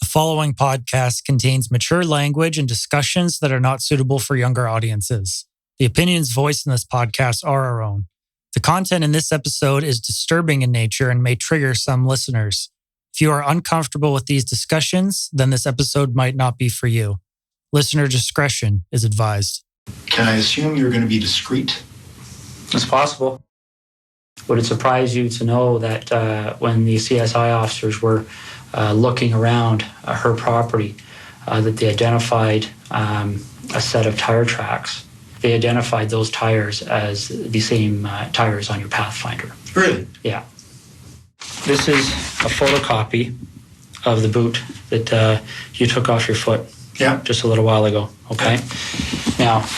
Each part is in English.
following podcast contains mature language and discussions that are not suitable for younger audiences. The opinions voiced in this podcast are our own. The content in this episode is disturbing in nature and may trigger some listeners. If you are uncomfortable with these discussions, then this episode might not be for you. Listener discretion is advised. Can I assume you're going to be discreet? It's possible. Would it surprise you to know that when the CSI officers were looking around her property, that they identified a set of tire tracks? They identified those tires as the same tires on your Pathfinder. Really? Yeah. This is a photocopy of the boot that you took off your foot just a little while ago, okay? Yeah. Now,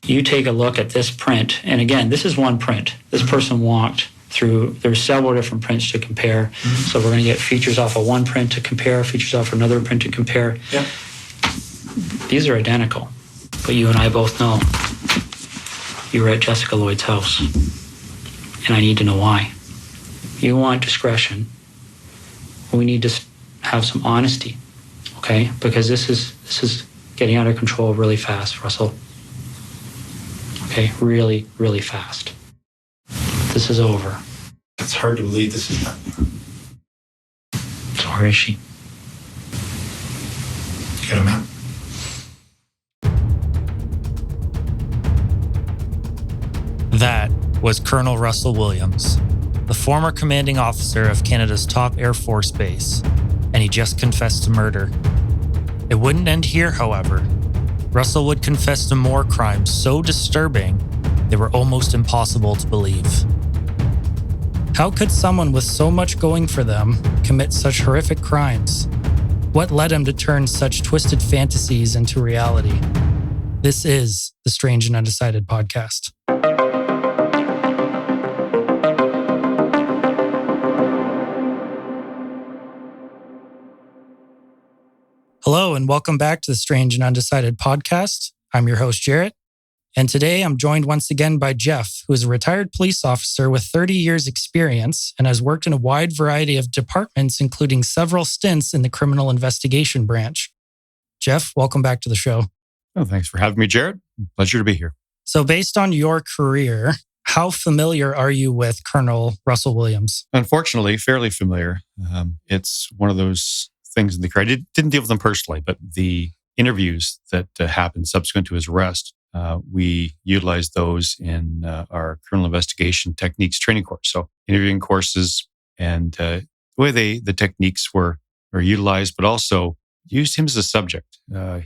you take a look at this print, and again, this is one print. This person walked through, there's several different prints to compare. So we're going to get features off of one print to compare, features off of another print to compare. Yeah. These are identical, but you and I both know you were at Jessica Lloyd's house, and I need to know why. You want discretion. We need to have some honesty, okay? Because this is getting out of control really fast, Russell. Okay, really, really fast. This is over. It's hard to believe this is happening. So where is she? Get him out. That was Colonel Russell Williams, the former commanding officer of Canada's top Air Force base, and he just confessed to murder. It wouldn't end here, however. Russell would confess to more crimes so disturbing they were almost impossible to believe. How could someone with so much going for them commit such horrific crimes? What led him to turn such twisted fantasies into reality? This is the Strange and Undecided podcast. Hello, and welcome back to the Strange and Undecided podcast. I'm your host, Jarrett, and today I'm joined once again by Jeff, who is a retired police officer with 30 years experience and has worked in a wide variety of departments, including several stints in the criminal investigation branch. Jeff, welcome back to the show. Oh, thanks for having me, Jarrett. Pleasure to be here. So based on your career, how familiar are you with Colonel Russell Williams? Unfortunately, fairly familiar. It's one of those things in the career. I didn't deal with them personally, but the interviews that happened subsequent to his arrest, we utilized those in our criminal investigation techniques training course. So interviewing courses and the way the techniques were utilized, but also used him as a subject,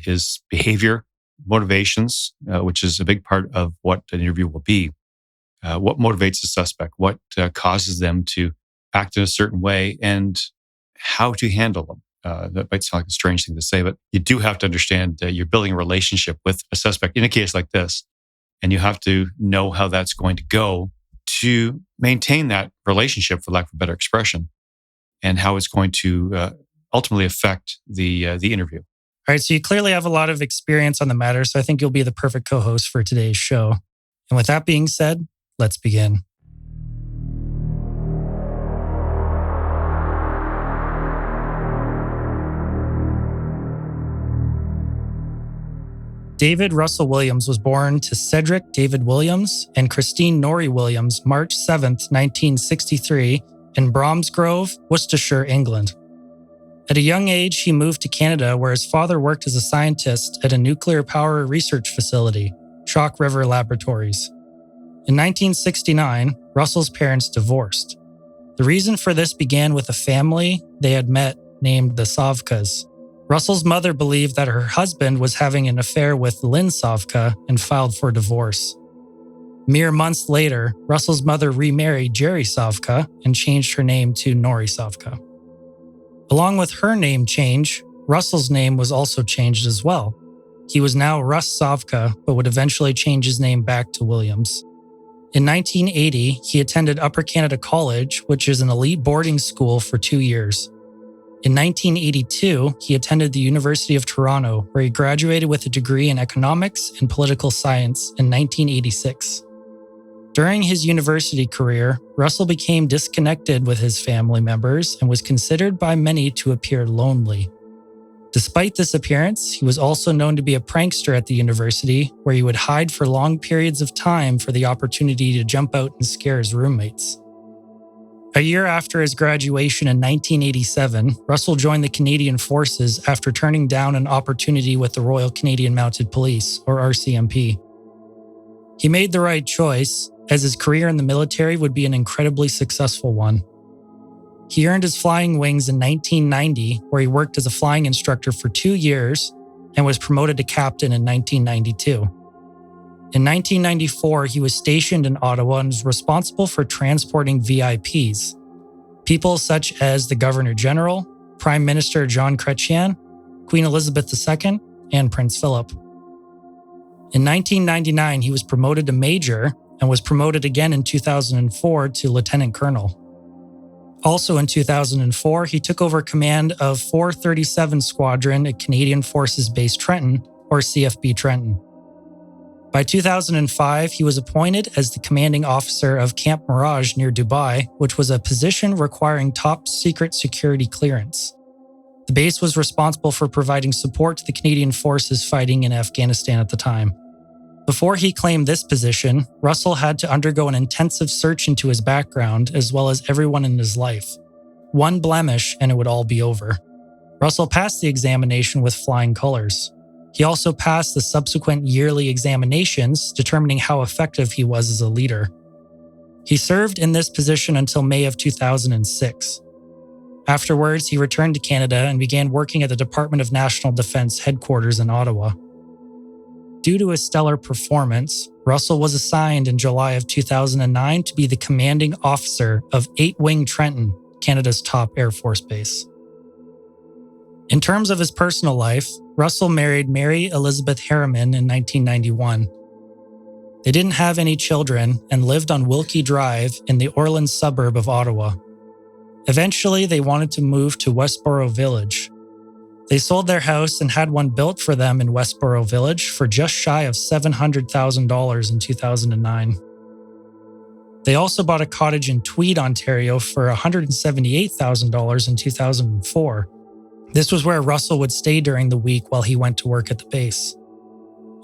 his behavior, motivations, which is a big part of what an interview will be. What motivates the suspect? What causes them to act in a certain way, and how to handle them. That might sound like a strange thing to say, but you do have to understand you're building a relationship with a suspect in a case like this, and you have to know how that's going to go to maintain that relationship, for lack of a better expression, and how it's going to ultimately affect the interview. All right, so you clearly have a lot of experience on the matter, so I think you'll be the perfect co-host for today's show. And with that being said, let's begin. David Russell Williams was born to Cedric David Williams and Christine Norrie Williams March 7th, 1963 in Bromsgrove, Worcestershire, England. At a young age, he moved to Canada where his father worked as a scientist at a nuclear power research facility, Chalk River Laboratories. In 1969, Russell's parents divorced. The reason for this began with a family they had met named the Savkas. Russell's mother believed that her husband was having an affair with Lynn Savka and filed for divorce. Mere months later, Russell's mother remarried Jerry Savka and changed her name to Norrie Savka. Along with her name change, Russell's name was also changed as well. He was now Russ Savka, but would eventually change his name back to Williams. In 1980, he attended Upper Canada College, which is an elite boarding school, for 2 years. In 1982, he attended the University of Toronto, where he graduated with a degree in economics and political science in 1986. During his university career, Russell became disconnected with his family members and was considered by many to appear lonely. Despite this appearance, he was also known to be a prankster at the university, where he would hide for long periods of time for the opportunity to jump out and scare his roommates. A year after his graduation in 1987, Russell joined the Canadian Forces after turning down an opportunity with the Royal Canadian Mounted Police, or RCMP. He made the right choice, as his career in the military would be an incredibly successful one. He earned his flying wings in 1990, where he worked as a flying instructor for 2 years and was promoted to captain in 1992. In 1994, he was stationed in Ottawa and was responsible for transporting VIPs, people such as the Governor General, Prime Minister John Chrétien, Queen Elizabeth II, and Prince Philip. In 1999, he was promoted to major and was promoted again in 2004 to lieutenant colonel. Also in 2004, he took over command of 437 Squadron at Canadian Forces Base Trenton, or CFB Trenton. By 2005, he was appointed as the commanding officer of Camp Mirage near Dubai, which was a position requiring top-secret security clearance. The base was responsible for providing support to the Canadian forces fighting in Afghanistan at the time. Before he claimed this position, Russell had to undergo an intensive search into his background as well as everyone in his life. One blemish and it would all be over. Russell passed the examination with flying colors. He also passed the subsequent yearly examinations, determining how effective he was as a leader. He served in this position until May of 2006. Afterwards, he returned to Canada and began working at the Department of National Defence headquarters in Ottawa. Due to his stellar performance, Russell was assigned in July of 2009 to be the commanding officer of 8 Wing Trenton, Canada's top Air Force base. In terms of his personal life, Russell married Mary Elizabeth Harriman in 1991. They didn't have any children and lived on Wilkie Drive in the Orleans suburb of Ottawa. Eventually, they wanted to move to Westboro Village. They sold their house and had one built for them in Westboro Village for just shy of $700,000 in 2009. They also bought a cottage in Tweed, Ontario for $178,000 in 2004. This was where Russell would stay during the week while he went to work at the base.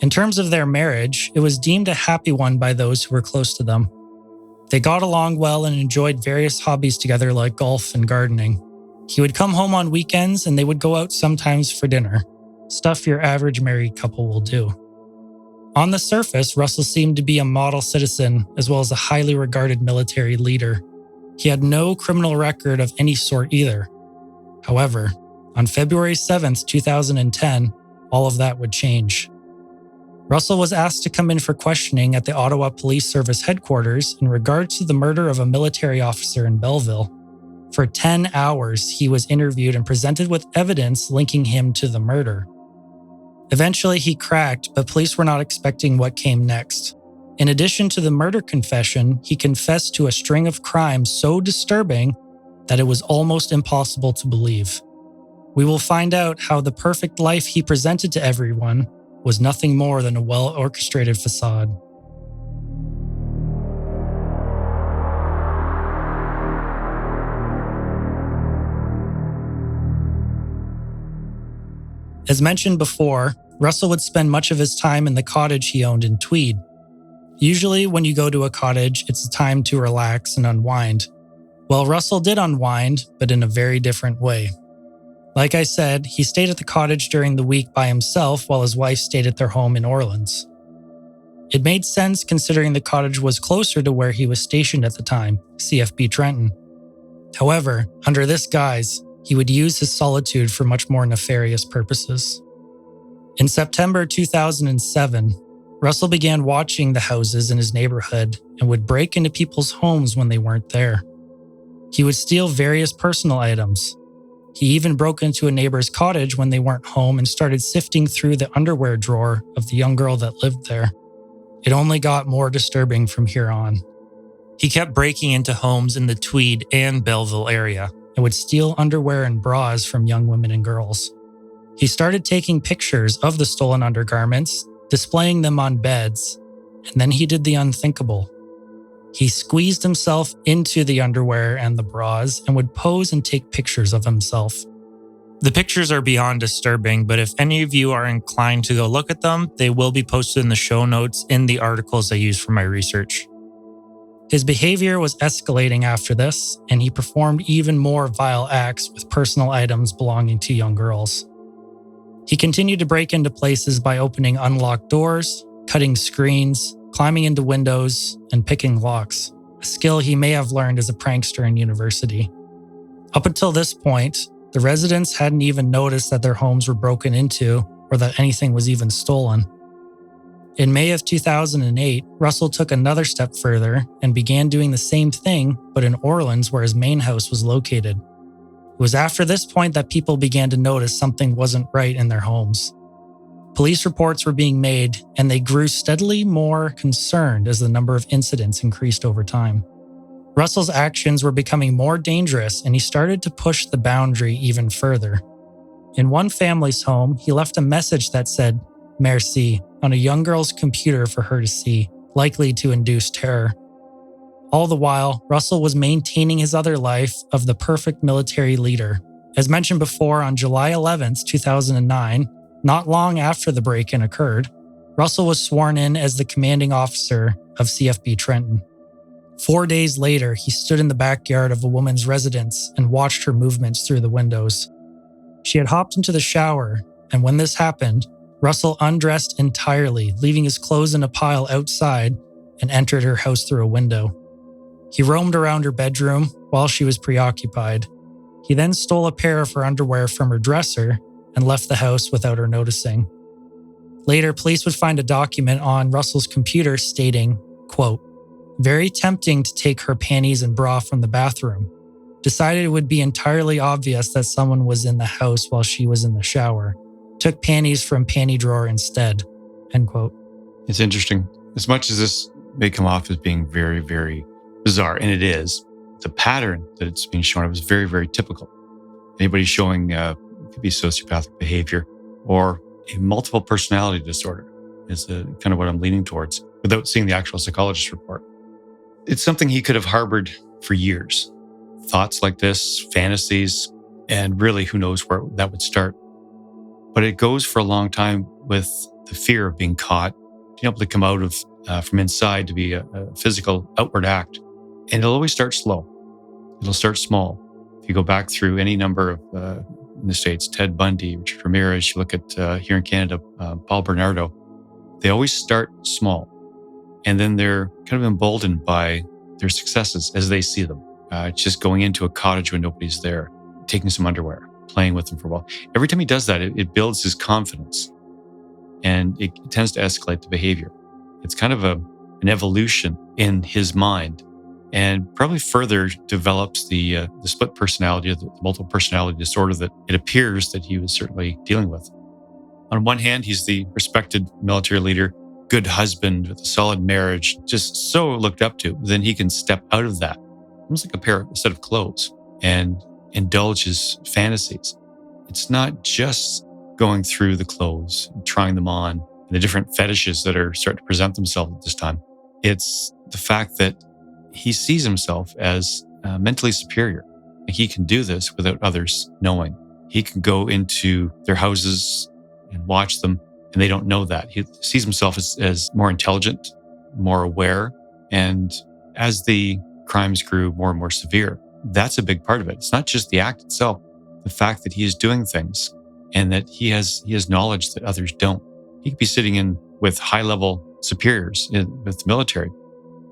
In terms of their marriage, it was deemed a happy one by those who were close to them. They got along well and enjoyed various hobbies together like golf and gardening. He would come home on weekends and they would go out sometimes for dinner. Stuff your average married couple will do. On the surface, Russell seemed to be a model citizen as well as a highly regarded military leader. He had no criminal record of any sort either. However, on February 7th, 2010, all of that would change. Russell was asked to come in for questioning at the Ottawa Police Service headquarters in regards to the murder of a military officer in Belleville. For 10 hours, he was interviewed and presented with evidence linking him to the murder. Eventually, he cracked, but police were not expecting what came next. In addition to the murder confession, he confessed to a string of crimes so disturbing that it was almost impossible to believe. We will find out how the perfect life he presented to everyone was nothing more than a well-orchestrated facade. As mentioned before, Russell would spend much of his time in the cottage he owned in Tweed. Usually, when you go to a cottage, it's a time to relax and unwind. Well, Russell did unwind, but in a very different way. Like I said, he stayed at the cottage during the week by himself while his wife stayed at their home in Orleans. It made sense considering the cottage was closer to where he was stationed at the time, CFB Trenton. However, under this guise, he would use his solitude for much more nefarious purposes. In September 2007, Russell began watching the houses in his neighborhood and would break into people's homes when they weren't there. He would steal various personal items. He even broke into a neighbor's cottage when they weren't home and started sifting through the underwear drawer of the young girl that lived there. It only got more disturbing from here on. He kept breaking into homes in the Tweed and Belleville area and would steal underwear and bras from young women and girls. He started taking pictures of the stolen undergarments, displaying them on beds, and then he did the unthinkable. He squeezed himself into the underwear and the bras and would pose and take pictures of himself. The pictures are beyond disturbing, but if any of you are inclined to go look at them, they will be posted in the show notes in the articles I used for my research. His behavior was escalating after this, and he performed even more vile acts with personal items belonging to young girls. He continued to break into places by opening unlocked doors, cutting screens, climbing into windows, and picking locks, a skill he may have learned as a prankster in university. Up until this point, the residents hadn't even noticed that their homes were broken into or that anything was even stolen. In May of 2008, Russell took another step further and began doing the same thing, but in Orleans, where his main house was located. It was after this point that people began to notice something wasn't right in their homes. Police reports were being made, and they grew steadily more concerned as the number of incidents increased over time. Russell's actions were becoming more dangerous, and he started to push the boundary even further. In one family's home, he left a message that said, "Merci," on a young girl's computer for her to see, likely to induce terror. All the while, Russell was maintaining his other life of the perfect military leader. As mentioned before, on July 11th, 2009, not long after the break-in occurred, Russell was sworn in as the commanding officer of CFB Trenton. 4 days later, he stood in the backyard of a woman's residence and watched her movements through the windows. She had hopped into the shower, and when this happened, Russell undressed entirely, leaving his clothes in a pile outside, and entered her house through a window. He roamed around her bedroom while she was preoccupied. He then stole a pair of her underwear from her dresser and left the house without her noticing. Later, police would find a document on Russell's computer stating, quote, "Very tempting to take her panties and bra from the bathroom. Decided it would be entirely obvious that someone was in the house while she was in the shower. Took panties from panty drawer instead." End quote. It's interesting. As much as this may come off as being very, very bizarre, and it is, the pattern that it's being shown was very, very typical. Anybody showing could be sociopathic behavior or a multiple personality disorder is kind of what I'm leaning towards without seeing the actual psychologist report. It's something he could have harbored for years. Thoughts like this, fantasies, and really who knows where that would start. But it goes for a long time with the fear of being caught, being able to come out of from inside to be a physical outward act. And it'll always start slow. It'll start small. If you go back through any number of, in the States, Ted Bundy, Richard Ramirez, you look at here in Canada, Paul Bernardo, they always start small. And then they're kind of emboldened by their successes as they see them. Just going into a cottage when nobody's there, taking some underwear, playing with them for a while. Every time he does that, it builds his confidence. And it tends to escalate the behavior. It's kind of an evolution in his mind, and probably further develops the split personality, or the multiple personality disorder that it appears that he was certainly dealing with. On one hand, he's the respected military leader, good husband with a solid marriage, just so looked up to. Then he can step out of that, almost like a set of clothes, and indulge his fantasies. It's not just going through the clothes, trying them on, and the different fetishes that are starting to present themselves at this time. It's the fact that he sees himself as mentally superior. He can do this without others knowing. He can go into their houses and watch them, and they don't know that. He sees himself as more intelligent, more aware. And as the crimes grew more and more severe, that's a big part of it. It's not just the act itself, the fact that he is doing things and that he has knowledge that others don't. He could be sitting in with high-level superiors with the military,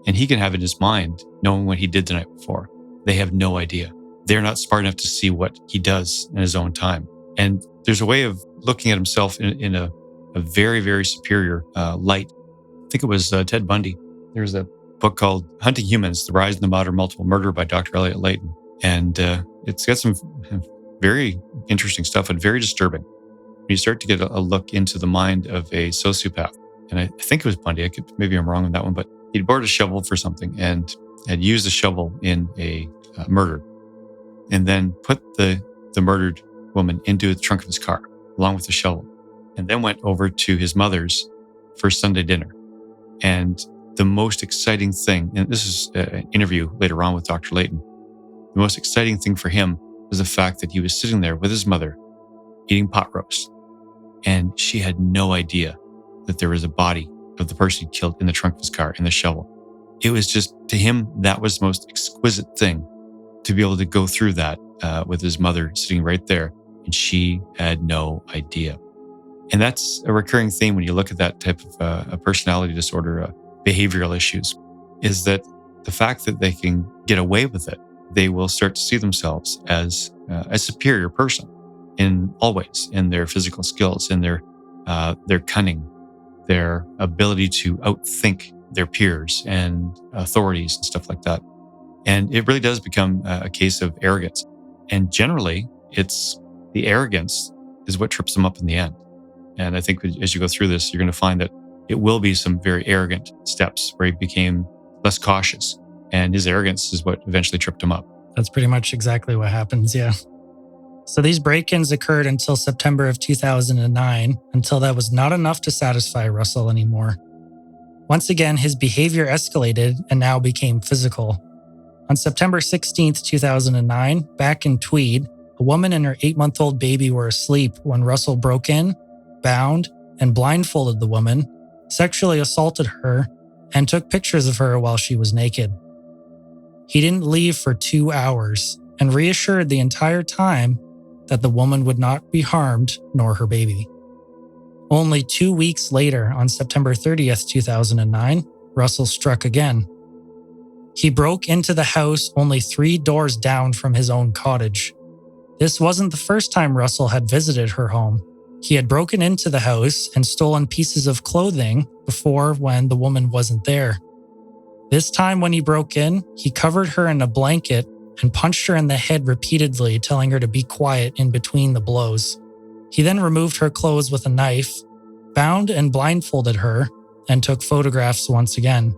and he can have in his mind knowing what he did the night before. They have no idea. They're not smart enough to see what he does in his own time. And there's a way of looking at himself in a very, very superior light. I think it was Ted Bundy. There's a book called Hunting Humans, The Rise and the Modern Multiple Murder by Dr. Elliot Layton. And it's got some very interesting stuff and very disturbing. You start to get a look into the mind of a sociopath. And I think it was Bundy. Maybe I'm wrong on that one, but he'd borrowed a shovel for something and had used the shovel in a murder, and then put the murdered woman into the trunk of his car along with the shovel, and then went over to his mother's for Sunday dinner. And the most exciting thing, and this is an interview later on with Dr. Layton, the most exciting thing for him was the fact that he was sitting there with his mother eating pot roast. And she had no idea that there was a body of the person he killed in the trunk of his car in the shovel. It was just, to him, that was the most exquisite thing, to be able to go through that with his mother sitting right there. And she had no idea. And that's a recurring theme when you look at that type of a personality disorder, behavioral issues, is that the fact that they can get away with it, they will start to see themselves as a superior person in all ways, in their physical skills, in their cunning, their ability to outthink their peers and authorities and stuff like that. And it really does become a case of arrogance. And generally, it's the arrogance is what trips them up in the end. And I think as you go through this, you're going to find that it will be some very arrogant steps where he became less cautious. And his arrogance is what eventually tripped him up. That's pretty much exactly what happens, yeah. So these break-ins occurred until September of 2009, until that was not enough to satisfy Russell anymore. Once again, his behavior escalated and now became physical. On September 16th, 2009, back in Tweed, a woman and her 8-month-old baby were asleep when Russell broke in, bound, and blindfolded the woman, sexually assaulted her, and took pictures of her while she was naked. He didn't leave for 2 hours and reassured the entire time that the woman would not be harmed, nor her baby. Only 2 weeks later, on September 30th, 2009, Russell struck again. He broke into the house only 3 doors down from his own cottage. This wasn't the first time Russell had visited her home. He had broken into the house and stolen pieces of clothing before when the woman wasn't there. This time when he broke in, he covered her in a blanket and punched her in the head repeatedly, telling her to be quiet in between the blows. He then removed her clothes with a knife, bound and blindfolded her, and took photographs once again.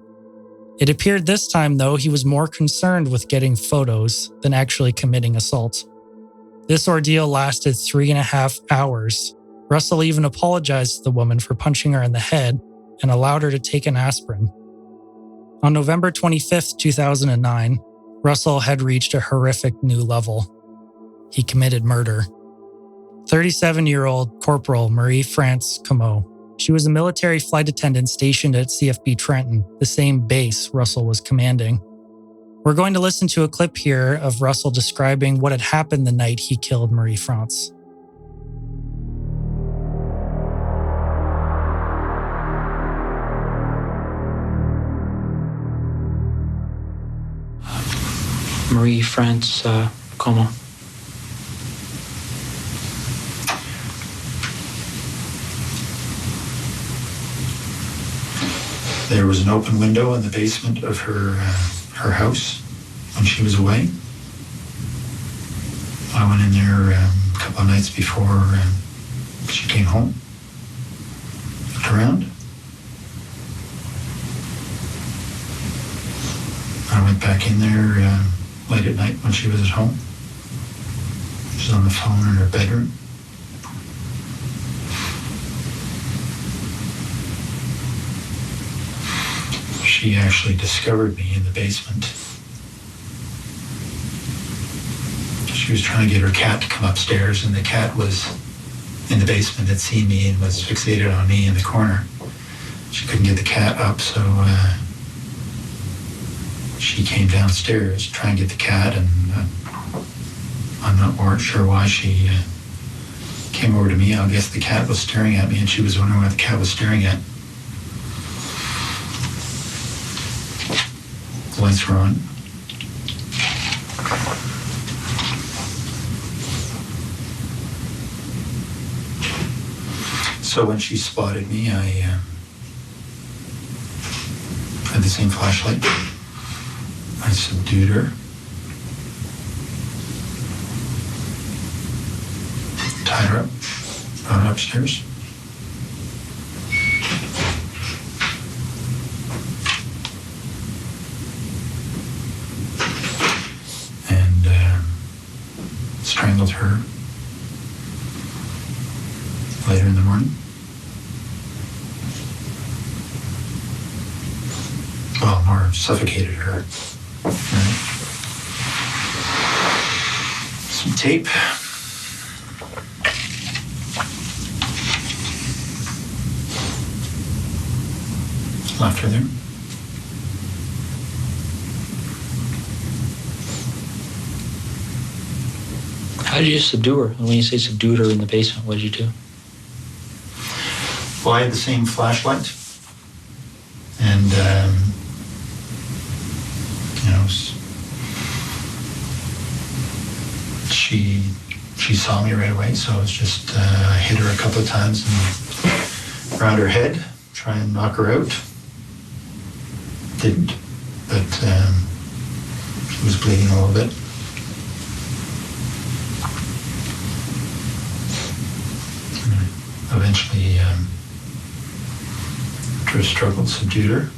It appeared this time, though, he was more concerned with getting photos than actually committing assault. This ordeal lasted 3.5 hours. Russell even apologized to the woman for punching her in the head and allowed her to take an aspirin. On November 25th, 2009, Russell had reached a horrific new level. He committed murder. 37-year-old Corporal Marie-France Comeau. She was a military flight attendant stationed at CFB Trenton, the same base Russell was commanding. We're going to listen to a clip here of Russell describing what had happened the night he killed Marie-France. Marie-France Comeau. There was an open window in the basement of her house when she was away. I went in there a couple of nights before she came home. Looked around. I went back in there late at night when she was at home. She was on the phone in her bedroom. She actually discovered me in the basement. She was trying to get her cat to come upstairs, and the cat was in the basement, had seen me and was fixated on me in the corner. She couldn't get the cat up, so she came downstairs to try and get the cat, and I'm not sure why she came over to me. I guess the cat was staring at me, and she was wondering what the cat was staring at. Lights were on. So when she spotted me, I had the same flashlight. I subdued her. Tied her up, brought her upstairs. Strangled her later in the morning. Well, more suffocated her. Right. Some tape. left her there. How did you subdue her? And when you say subdued her in the basement, what did you do? Well, I had the same flashlight, and she saw me right away. So it was just I hit her a couple of times and around her head, try and knock her out. Didn't, but she was bleeding a little bit. Eventually, after a struggle, subdued her.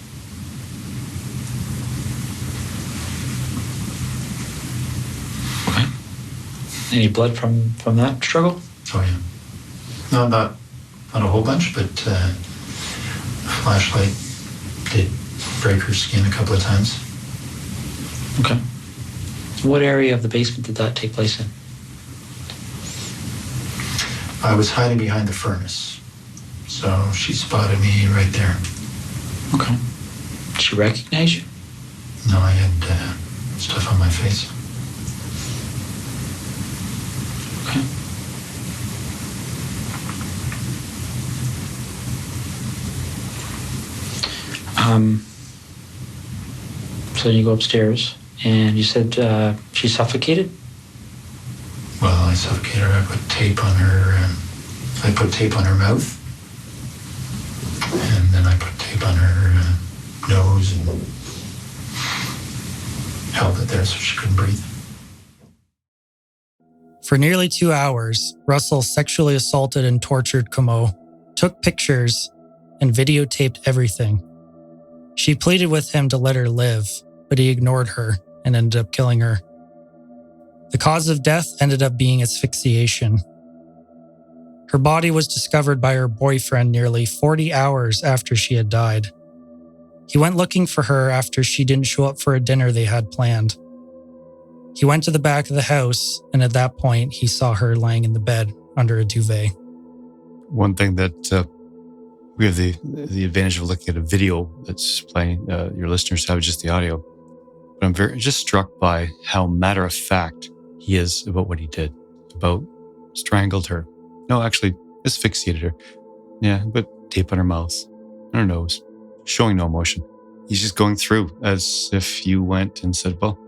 Okay. Any blood from that struggle? Oh yeah. No, not a whole bunch, but the flashlight did break her skin a couple of times. Okay. What area of the basement did that take place in? I was hiding behind the furnace, so she spotted me right there. Okay. Did she recognize you? No, I had stuff on my face. Okay. So you go upstairs, and you said she suffocated? Well, I suffocated her. I put tape on her. I put tape on her mouth, and then I put tape on her nose and held it there so she couldn't breathe. For nearly 2 hours, Russell sexually assaulted and tortured Comeau, took pictures, and videotaped everything. She pleaded with him to let her live, but he ignored her and ended up killing her. The cause of death ended up being asphyxiation. Her body was discovered by her boyfriend nearly 40 hours after she had died. He went looking for her after she didn't show up for a dinner they had planned. He went to the back of the house, and at that point, he saw her lying in the bed under a duvet. One thing that we have the advantage of looking at a video that's playing. Your listeners have just the audio. But I'm just struck by how matter-of-fact he is about what he did, about strangled her. No, actually, asphyxiated her. Yeah, but tape on her mouth, on her nose, showing no emotion. He's just going through as if you went and said, well,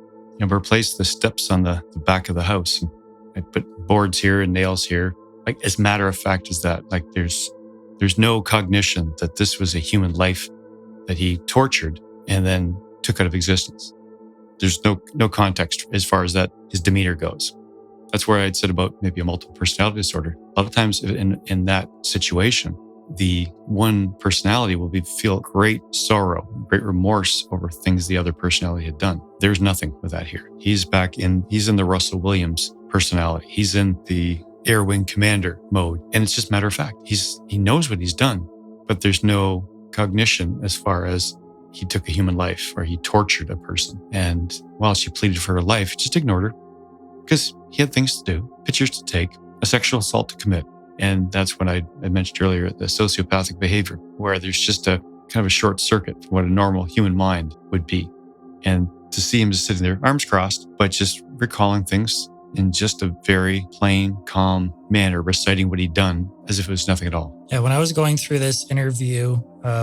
replace the steps on the back of the house. And I put boards here and nails here. Like, as matter of fact as that. Like, there's no cognition that this was a human life that he tortured and then took out of existence. There's no context as far as that his demeanor goes. That's where I'd said about maybe a multiple personality disorder. A lot of times in that situation, the one personality will feel great sorrow, great remorse over things the other personality had done. There's nothing with that here. He's in the Russell Williams personality. He's in the Air Wing Commander mode. And it's just matter of fact. He knows what he's done, but there's no cognition as far as he took a human life or he tortured a person. And while she pleaded for her life, he just ignored her because he had things to do, pictures to take, a sexual assault to commit. And that's when I mentioned earlier, the sociopathic behavior, where there's just a kind of a short circuit from what a normal human mind would be. And to see him just sitting there, arms crossed, but just recalling things in just a very plain, calm manner, reciting what he'd done as if it was nothing at all. Yeah, when I was going through this interview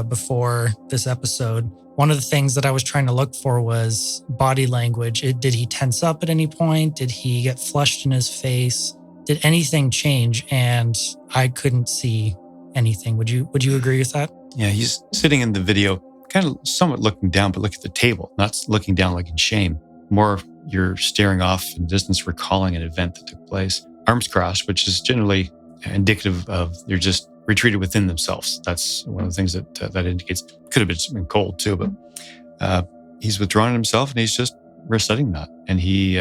before this episode, one of the things that I was trying to look for was body language. Did he tense up at any point? Did he get flushed in his face? Did anything change? And I couldn't see anything. Would you agree with that? Yeah, he's sitting in the video, kind of somewhat looking down, but look at the table, not looking down like in shame. More you're staring off in the distance, recalling an event that took place. Arms crossed, which is generally indicative of they're just retreated within themselves. That's one of the things that indicates. Could have been cold too, but he's withdrawn himself and he's just reciting that. And he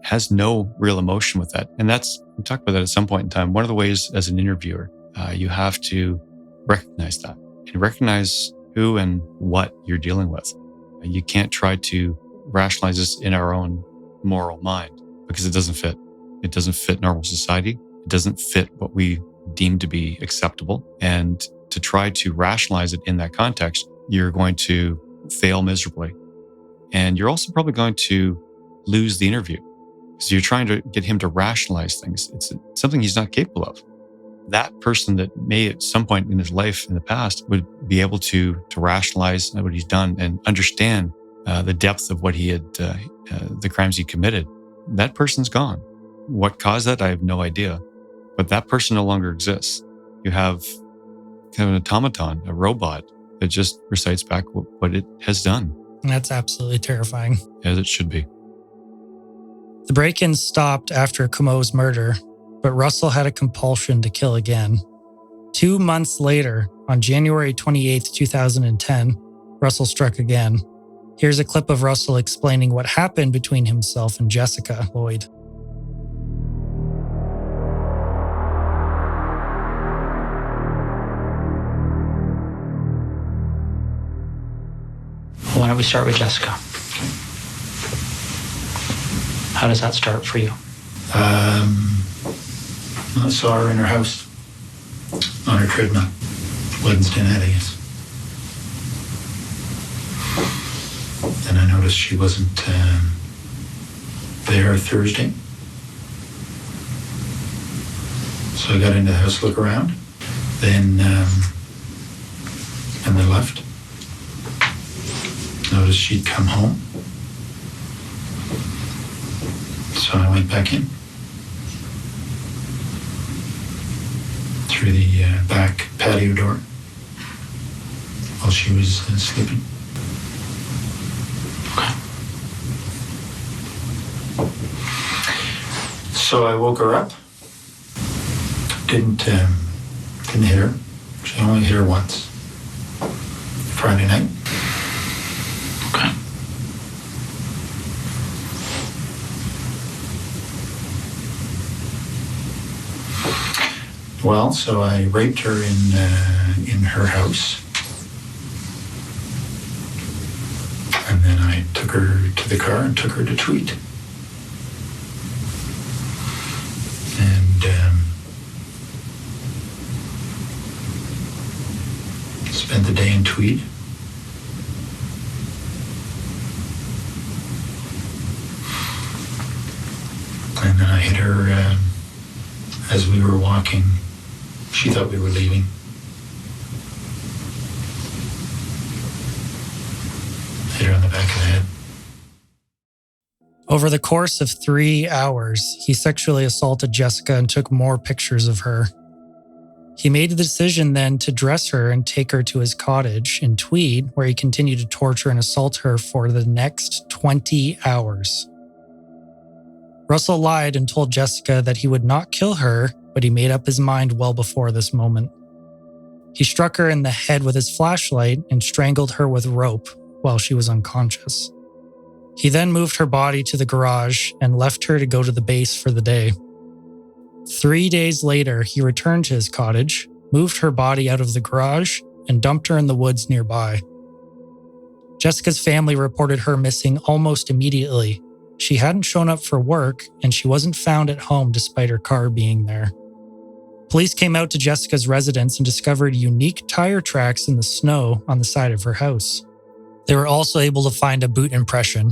has no real emotion with that. And we talked about that at some point in time. One of the ways as an interviewer, you have to recognize that and recognize who and what you're dealing with. You can't try to rationalize this in our own moral mind because it doesn't fit. It doesn't fit normal society. It doesn't fit what we deem to be acceptable. And to try to rationalize it in that context you're going to fail miserably. And you're also probably going to lose the interview because you're trying to get him to rationalize things. It's something he's not capable of. That person that may at some point in his life in the past would be able to rationalize what he's done and understand the depth of what he had, the crimes he committed. That person's gone. What caused that? I have no idea. But that person no longer exists. You have kind of an automaton, a robot that just recites back what it has done. That's absolutely terrifying. As it should be. The break-ins stopped after Comeau's murder, but Russell had a compulsion to kill again. 2 months later, on January 28, 2010, Russell struck again. Here's a clip of Russell explaining what happened between himself and Jessica Lloyd. Why don't we start with Jessica? How does that start for you? I saw her in her house on her treadmill Wednesday night, I guess. And I noticed she wasn't there Thursday. So I got into the house to look around. Then, and they left. Noticed she'd come home. So I went back in through the back patio door while she was sleeping. Okay. So I woke her up. Didn't hit her. She only hit her once. Friday night. Okay. Well, so I raped her in her house. And then I took her to the car and took her to Tweed. And spent the day in Tweed. And then I hit her as we were walking. She thought we were leaving. Hit her on the back of the head. Over the course of 3 hours, he sexually assaulted Jessica and took more pictures of her. He made the decision then to dress her and take her to his cottage in Tweed, where he continued to torture and assault her for the next 20 hours. Russell lied and told Jessica that he would not kill her, but he made up his mind well before this moment. He struck her in the head with his flashlight and strangled her with rope while she was unconscious. He then moved her body to the garage and left her to go to the base for the day. 3 days later, he returned to his cottage, moved her body out of the garage, and dumped her in the woods nearby. Jessica's family reported her missing almost immediately. She hadn't shown up for work, and she wasn't found at home despite her car being there. Police came out to Jessica's residence and discovered unique tire tracks in the snow on the side of her house. They were also able to find a boot impression.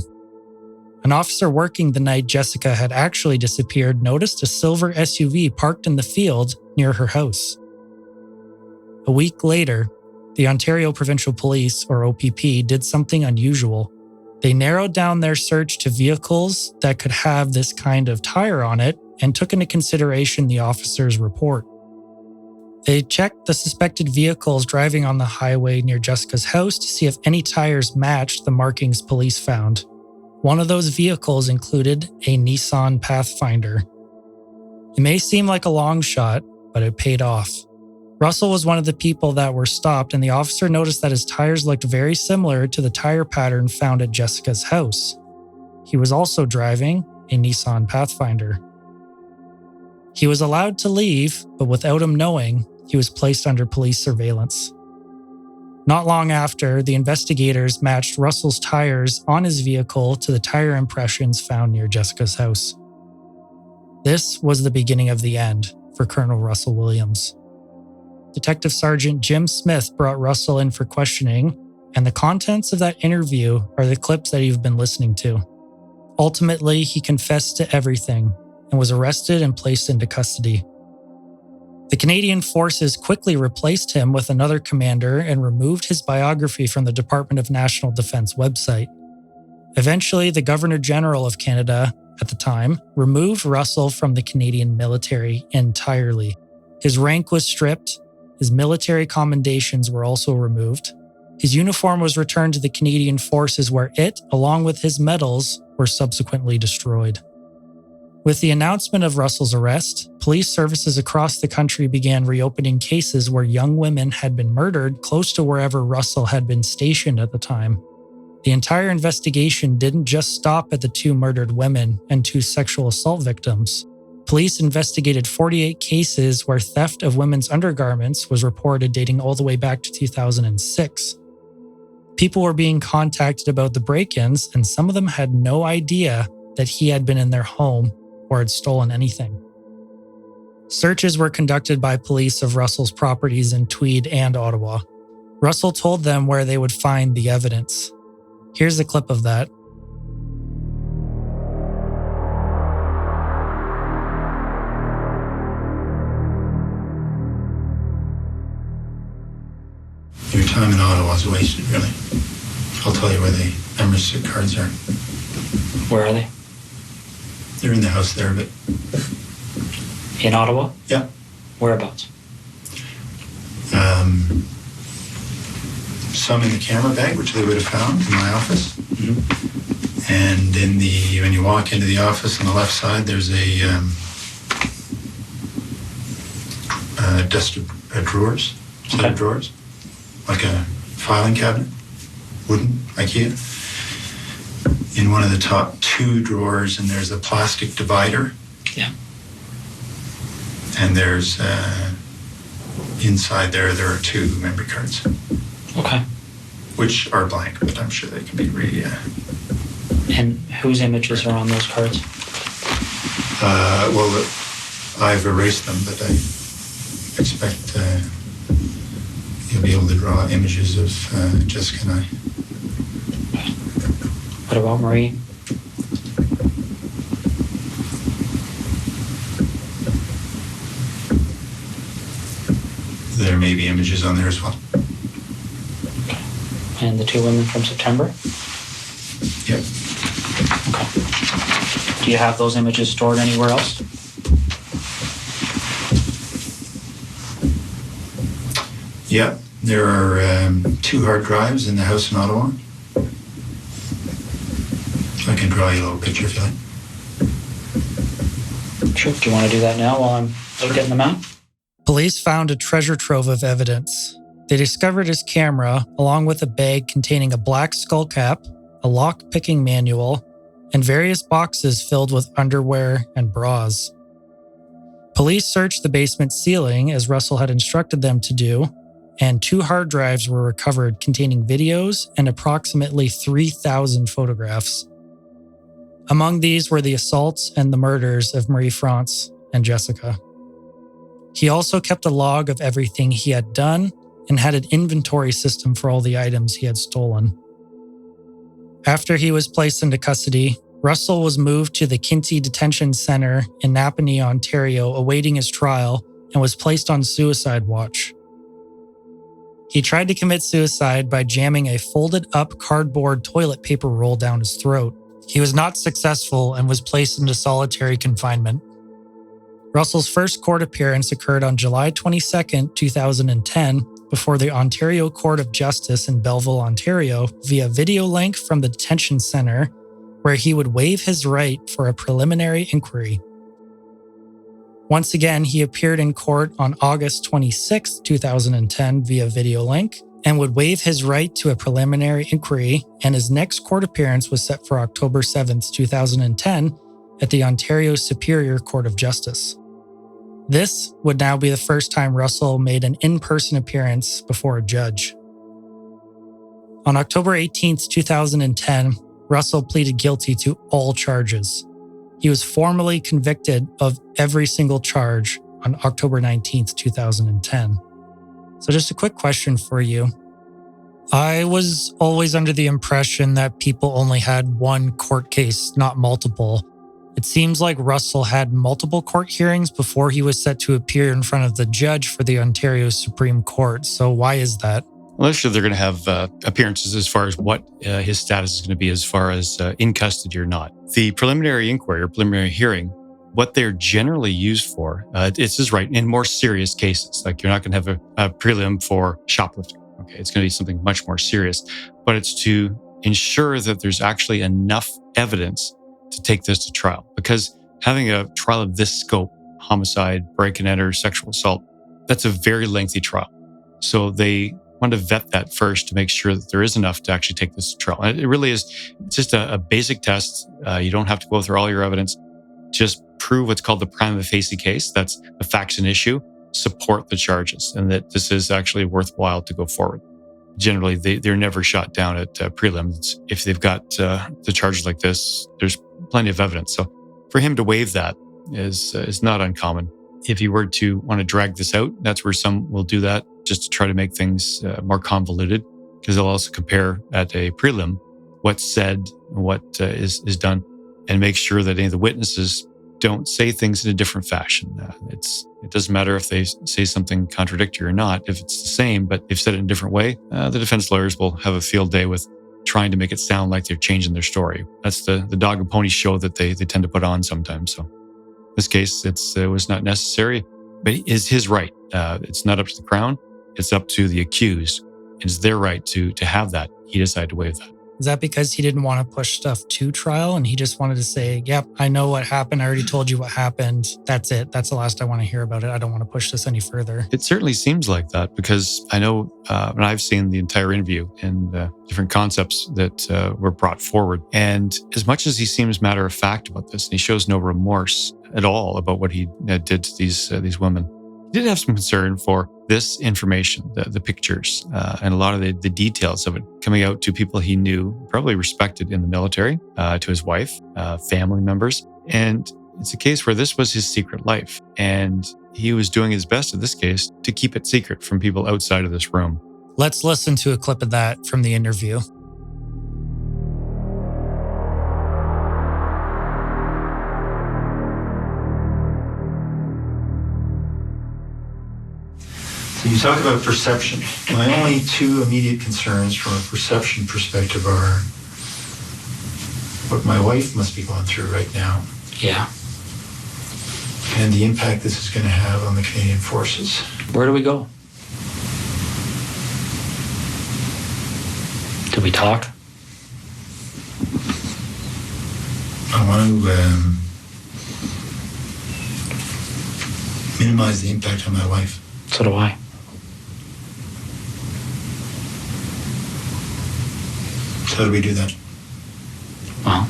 An officer working the night Jessica had actually disappeared noticed a silver SUV parked in the field near her house. A week later, the Ontario Provincial Police, or OPP, did something unusual. They narrowed down their search to vehicles that could have this kind of tire on it and took into consideration the officer's report. They checked the suspected vehicles driving on the highway near Jessica's house to see if any tires matched the markings police found. One of those vehicles included a Nissan Pathfinder. It may seem like a long shot, but it paid off. Russell was one of the people that were stopped, and the officer noticed that his tires looked very similar to the tire pattern found at Jessica's house. He was also driving a Nissan Pathfinder. He was allowed to leave, but without him knowing, he was placed under police surveillance. Not long after, the investigators matched Russell's tires on his vehicle to the tire impressions found near Jessica's house. This was the beginning of the end for Colonel Russell Williams. Detective Sergeant Jim Smith brought Russell in for questioning, and the contents of that interview are the clips that you've been listening to. Ultimately, he confessed to everything and was arrested and placed into custody. The Canadian forces quickly replaced him with another commander and removed his biography from the Department of National Defence website. Eventually, the Governor General of Canada, at the time, removed Russell from the Canadian military entirely. His rank was stripped, his military commendations were also removed. His uniform was returned to the Canadian forces where it, along with his medals, were subsequently destroyed. With the announcement of Russell's arrest, police services across the country began reopening cases where young women had been murdered close to wherever Russell had been stationed at the time. The entire investigation didn't just stop at the 2 murdered women and 2 sexual assault victims. Police investigated 48 cases where theft of women's undergarments was reported dating all the way back to 2006. People were being contacted about the break-ins, and some of them had no idea that he had been in their home or had stolen anything. Searches were conducted by police of Russell's properties in Tweed and Ottawa. Russell told them where they would find the evidence. Here's a clip of that. Your time in Ottawa is wasted, really. I'll tell you where the membership cards are. Where are they? They're in the house there, but In Ottawa? yeah. Whereabouts? Some in the camera bag, which they would have found in my office. Mm-hmm. And when you walk into the office on the left side, there's a desk of drawers, set of drawers, like a filing cabinet, wooden, IKEA. In one of the top 2 drawers, and there's a plastic divider. Yeah. And there's inside there are 2 memory cards. Okay. Which are blank, but I'm sure they can be And whose images are on those cards? well, I've erased them, but I expect you'll be able to draw images of Jessica and I. What about Marie? There may be images on there as well. And the 2 women from September? Yep. Okay. Do you have those images stored anywhere else? Yep. There are 2 hard drives in the house in Ottawa. I can draw you a little picture if you like. Sure. Do you want to do that now while I'm out getting them out? Police found a treasure trove of evidence. They discovered his camera, along with a bag containing a black skull cap, a lock-picking manual, and various boxes filled with underwear and bras. Police searched the basement ceiling, as Russell had instructed them to do, and 2 hard drives were recovered containing videos and approximately 3,000 photographs. Among these were the assaults and the murders of Marie France and Jessica. He also kept a log of everything he had done and had an inventory system for all the items he had stolen. After he was placed into custody, Russell was moved to the Kinsey Detention Center in Napanee, Ontario, awaiting his trial, and was placed on suicide watch. He tried to commit suicide by jamming a folded-up cardboard toilet paper roll down his throat. He was not successful and was placed into solitary confinement. Russell's first court appearance occurred on July 22, 2010, before the Ontario Court of Justice in Belleville, Ontario, via video link from the detention center, where he would waive his right for a preliminary inquiry. Once again, he appeared in court on August 26, 2010, via video link, and would waive his right to a preliminary inquiry, and his next court appearance was set for October 7, 2010, at the Ontario Superior Court of Justice. This would now be the first time Russell made an in-person appearance before a judge. On October 18, 2010, Russell pleaded guilty to all charges. He was formally convicted of every single charge on October 19, 2010. So just a quick question for you. I was always under the impression that people only had one court case, not multiple. It seems like Russell had multiple court hearings before he was set to appear in front of the judge for the Ontario Supreme Court. So why is that? Well, sure, they're going to have appearances as far as what his status is going to be as far as in custody or not. The preliminary inquiry or preliminary hearing, what they're generally used for, it's just right, in more serious cases. Like you're not going to have a prelim for shoplifting. Okay, it's going to be something much more serious, but it's to ensure that there's actually enough evidence to take this to trial. Because having a trial of this scope, homicide, break and enter, sexual assault, that's a very lengthy trial. So they want to vet that first to make sure that there is enough to actually take this to trial. And it really is just a basic test. You don't have to go through all your evidence. Just prove what's called the prima facie case. That's the facts and issue, support the charges, and that this is actually worthwhile to go forward. Generally, they're never shot down at prelims. If they've got the charges like this, there's plenty of evidence. So for him to waive that is not uncommon. If he were to want to drag this out, that's where some will do that, just to try to make things more convoluted, because they'll also compare at a prelim what's said, what is done, and make sure that any of the witnesses don't say things in a different fashion. It doesn't matter if they say something contradictory or not. If it's the same, but they've said it in a different way, the defense lawyers will have a field day with trying to make it sound like they're changing their story. That's the dog and pony show that they tend to put on sometimes. So in this case, it was not necessary, but it's his right. It's not up to the Crown. It's up to the accused. It's their right to have that. He decided to waive that. Is that because he didn't want to push stuff to trial and he just wanted to say, yep, I know what happened. I already told you what happened. That's it. That's the last I want to hear about it. I don't want to push this any further. It certainly seems like that, because I know when I've seen the entire interview and different concepts that were brought forward. And as much as he seems matter of fact about this, and he shows no remorse at all about what he did to these women, he did have some concern for this information, the pictures, and a lot of the details of it coming out to people he knew, probably respected in the military, to his wife, family members. And it's a case where this was his secret life. And he was doing his best in this case to keep it secret from people outside of this room. Let's listen to a clip of that from the interview. You talk about perception. My only two immediate concerns from a perception perspective are what my wife must be going through right now. Yeah. And the impact this is going to have on the Canadian Forces. Where do we go? Do we talk? I want to minimize the impact on my wife. So do I. So how do we do that? Well,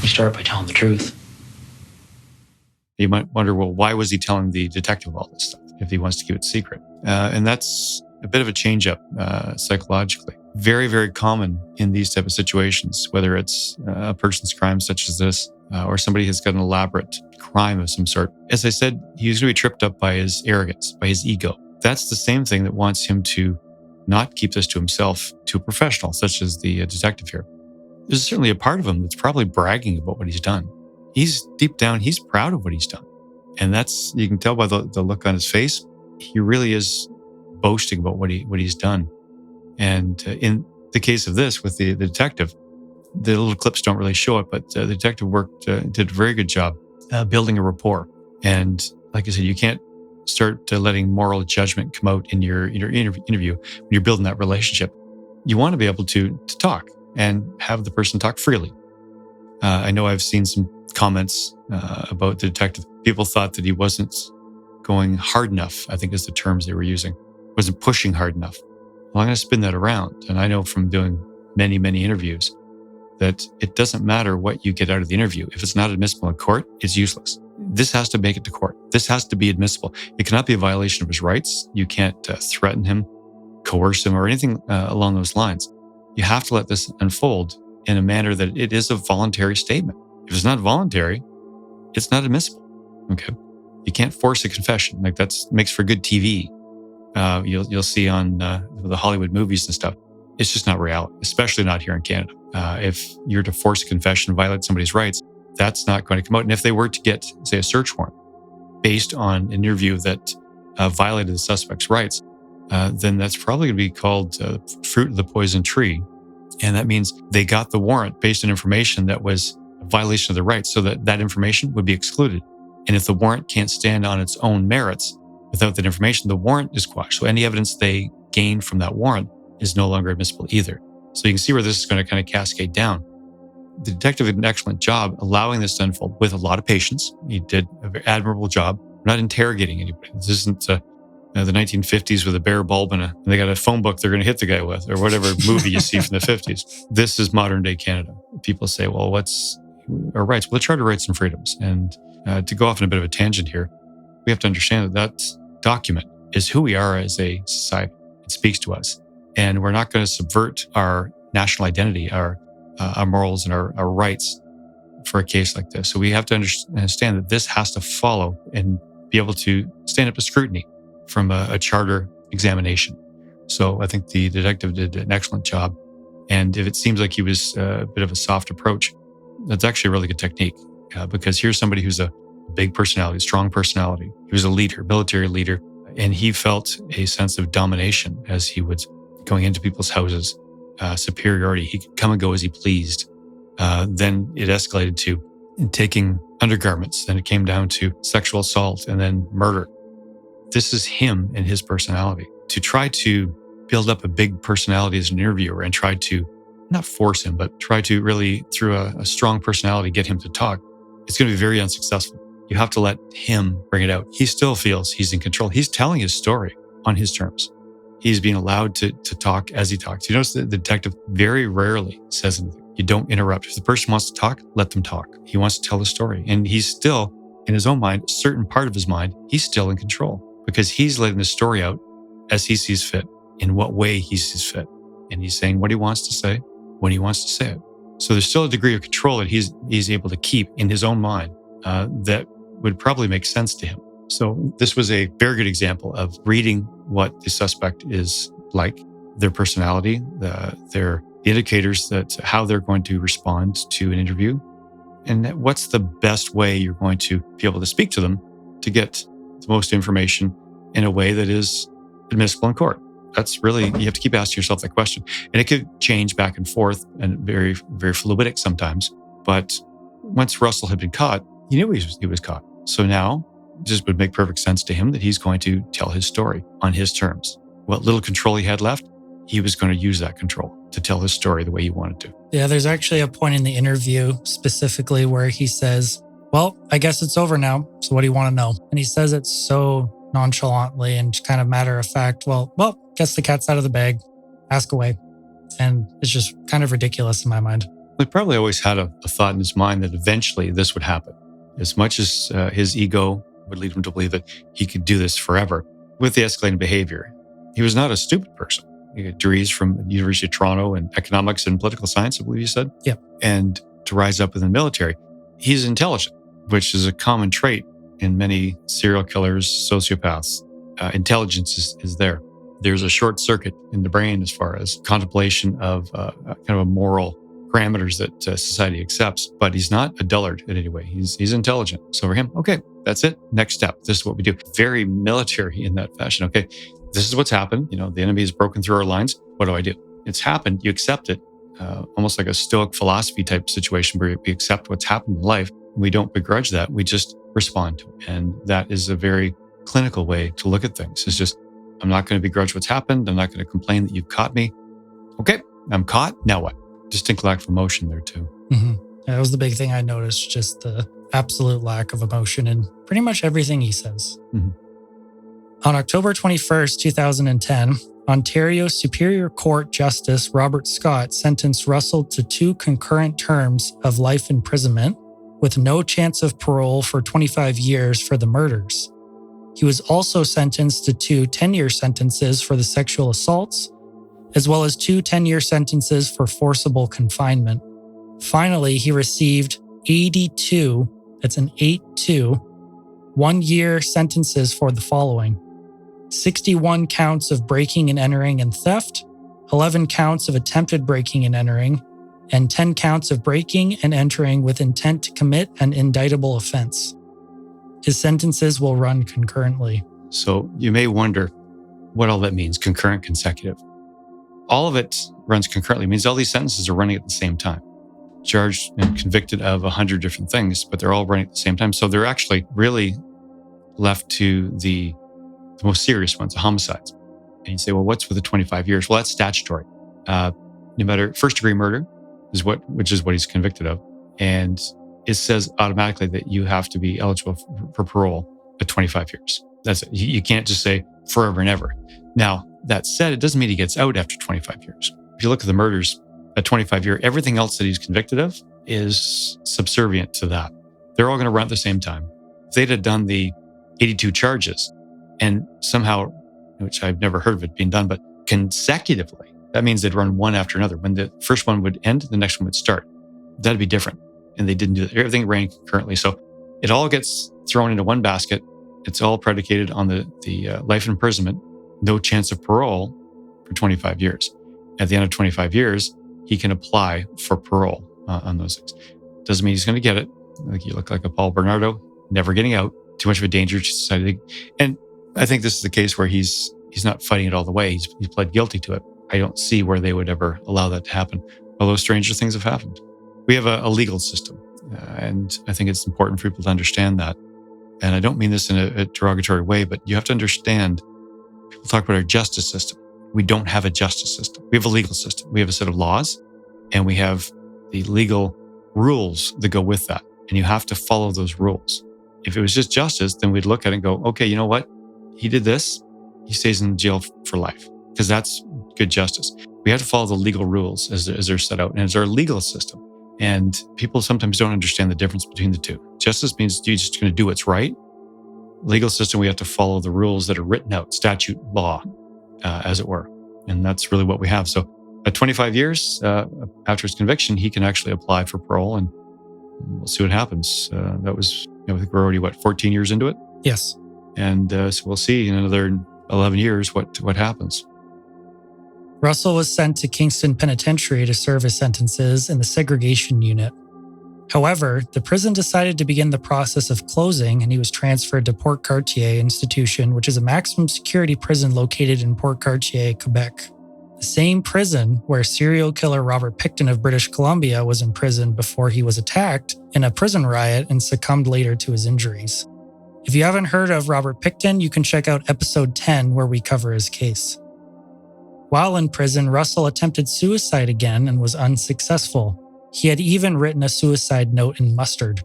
we start by telling the truth. You might wonder, well, why was he telling the detective all this stuff if he wants to keep it secret? And that's a bit of a change up psychologically. Very, very common in these type of situations, whether it's a person's crime such as this, or somebody has got an elaborate crime of some sort. As I said, he's going to be tripped up by his arrogance, by his ego. That's the same thing that wants him to not keep this to himself, to a professional, such as the detective here. There's certainly a part of him that's probably bragging about what he's done. He's deep down, he's proud of what he's done. And that's, you can tell by the look on his face, he really is boasting about what he's done. And in the case of this with the detective, the little clips don't really show it, but the detective did a very good job building a rapport. And like I said, you can't start letting moral judgment come out in your interview when you're building that relationship. You want to be able to talk and have the person talk freely. I know I've seen some comments about the detective. People thought that he wasn't going hard enough, I think is the terms they were using, wasn't pushing hard enough. Well, I'm going to spin that around. And I know from doing many, many interviews that it doesn't matter what you get out of the interview. If it's not admissible in court, it's useless. This has to make it to court. This has to be admissible. It cannot be a violation of his rights. You can't threaten him, coerce him, or anything along those lines. You have to let this unfold in a manner that it is a voluntary statement. If it's not voluntary, it's not admissible. Okay. You can't force a confession. Like makes for good TV. you'll see on the Hollywood movies and stuff. It's just not reality, especially not here in Canada. If you're to force a confession, violate somebody's rights, that's not going to come out. And if they were to get, say, a search warrant based on an interview that violated the suspect's rights, then that's probably going to be called fruit of the poison tree. And that means they got the warrant based on information that was a violation of their rights, so that information would be excluded. And if the warrant can't stand on its own merits without that information, the warrant is quashed. So any evidence they gain from that warrant is no longer admissible either. So you can see where this is going to kind of cascade down. The detective did an excellent job allowing this to unfold with a lot of patience. He did a very admirable job. We're not interrogating anybody. This isn't the 1950s with a bare bulb and they got a phone book they're going to hit the guy with, or whatever movie you see from the 50s. This is modern day Canada. People say, well, what's our rights? Well, the Charter of Rights and Freedoms. And to go off on a bit of a tangent here, we have to understand that document is who we are as a society. It speaks to us. And we're not going to subvert our national identity, our morals and our rights for a case like this. So we have to understand that this has to follow and be able to stand up to scrutiny from a charter examination. So I think the detective did an excellent job. And if it seems like he was a bit of a soft approach, that's actually a really good technique because here's somebody who's a big personality, strong personality. He was a leader, military leader, and he felt a sense of domination as he was going into people's houses, superiority. He could come and go as he pleased. Then it escalated to taking undergarments. Then it came down to sexual assault and then murder. This is him and his personality. To try to build up a big personality as an interviewer and try to not force him, but try to really, through a strong personality, get him to talk, it's going to be very unsuccessful. You have to let him bring it out. He still feels he's in control. He's telling his story on his terms. He's being allowed to talk as he talks. You notice that the detective very rarely says anything. You don't interrupt. If the person wants to talk, let them talk. He wants to tell the story. And he's still, in his own mind, a certain part of his mind, he's still in control because he's letting the story out as he sees fit, in what way he sees fit. And he's saying what he wants to say, when he wants to say it. So there's still a degree of control that he's able to keep in his own mind that would probably make sense to him. So this was a very good example of reading what the suspect is like, their personality, their indicators that how they're going to respond to an interview, and what's the best way you're going to be able to speak to them to get the most information in a way that is admissible in court. That's really, you have to keep asking yourself that question. And it could change back and forth and very, very fluidic sometimes. But once Russell had been caught, he knew he was caught. So now it just would make perfect sense to him that he's going to tell his story on his terms. What little control he had left, he was going to use that control to tell his story the way he wanted to. Yeah, there's actually a point in the interview specifically where he says, well, I guess it's over now. So what do you want to know? And he says it so nonchalantly and kind of matter of fact. Well, guess the cat's out of the bag. Ask away. And it's just kind of ridiculous in my mind. He probably always had a thought in his mind that eventually this would happen. As much as his ego would lead him to believe that he could do this forever with the escalating behavior. He was not a stupid person. He had degrees from the University of Toronto in economics and political science, I believe you said. Yeah. And to rise up within the military, he's intelligent, which is a common trait in many serial killers, sociopaths. Intelligence is there. There's a short circuit in the brain as far as contemplation of kind of a moral parameters that society accepts, but he's not a dullard in any way. He's intelligent. So for him, okay, that's it. Next step. This is what we do. Very military in that fashion. Okay, this is what's happened. The enemy has broken through our lines. What do I do? It's happened. You accept it. Almost like a Stoic philosophy type situation where we accept what's happened in life. We don't begrudge that. We just respond to it. And that is a very clinical way to look at things. It's just, I'm not going to begrudge what's happened. I'm not going to complain that you've caught me. Okay, I'm caught. Now what? Distinct lack of emotion there too. Mm-hmm. That was the big thing I noticed, just the absolute lack of emotion in pretty much everything he says. Mm-hmm. On October 21st, 2010, Ontario Superior Court Justice Robert Scott sentenced Russell to 2 concurrent terms of life imprisonment with no chance of parole for 25 years for the murders. He was also sentenced to 2 10-year sentences for the sexual assaults, as well as 2 10-year sentences for forcible confinement. Finally, he received 82, that's an 8-2, 1-year sentences for the following: 61 counts of breaking and entering and theft, 11 counts of attempted breaking and entering, and 10 counts of breaking and entering with intent to commit an indictable offense. His sentences will run concurrently. So you may wonder what all that means, concurrent, consecutive. All of it runs concurrently. It means all these sentences are running at the same time. Charged and convicted of 100 different things, but they're all running at the same time. So they're actually really left to the most serious ones, the homicides. And you say, well, what's with the 25 years? Well, that's statutory. No matter first degree murder which is what he's convicted of. And it says automatically that you have to be eligible for parole at 25 years. That's it. You can't just say forever and ever. Now, that said, it doesn't mean he gets out after 25 years. If you look at the murders at 25 years, everything else that he's convicted of is subservient to that. They're all going to run at the same time. If they'd have done the 82 charges and somehow, which I've never heard of it being done, but consecutively, that means they'd run one after another. When the first one would end, the next one would start. That'd be different. And they didn't do that. Everything ran concurrently. So it all gets thrown into one basket. It's all predicated on the life imprisonment, no chance of parole for 25 years. At the end of 25 years, he can apply for parole on those things. Doesn't mean he's going to get it. Like you look like a Paul Bernardo, never getting out, too much of a danger to society. And I think this is the case where he's not fighting it all the way. He's pled guilty to it. I don't see where they would ever allow that to happen. Although stranger things have happened. We have a legal system, and I think it's important for people to understand that. And I don't mean this in a derogatory way, but you have to understand, people talk about our justice system. We don't have a justice system. We have a legal system. We have a set of laws, and we have the legal rules that go with that. And you have to follow those rules. If it was just justice, then we'd look at it and go, okay, you know what? He did this. He stays in jail for life, because that's good justice. We have to follow the legal rules as they're set out, and it's our legal system. And people sometimes don't understand the difference between the two. Justice means you're just going to do what's right. Legal system, we have to follow the rules that are written out, statute, law, as it were. And that's really what we have. So at 25 years after his conviction, he can actually apply for parole, and we'll see what happens. That was, I think we're already, 14 years into it? Yes. And so we'll see in another 11 years what happens. Russell was sent to Kingston Penitentiary to serve his sentences in the segregation unit. However, the prison decided to begin the process of closing, and he was transferred to Port Cartier Institution, which is a maximum security prison located in Port Cartier, Quebec. The same prison where serial killer Robert Pickton of British Columbia was imprisoned before he was attacked in a prison riot and succumbed later to his injuries. If you haven't heard of Robert Pickton, you can check out episode 10 where we cover his case. While in prison, Russell attempted suicide again and was unsuccessful. He had even written a suicide note in mustard.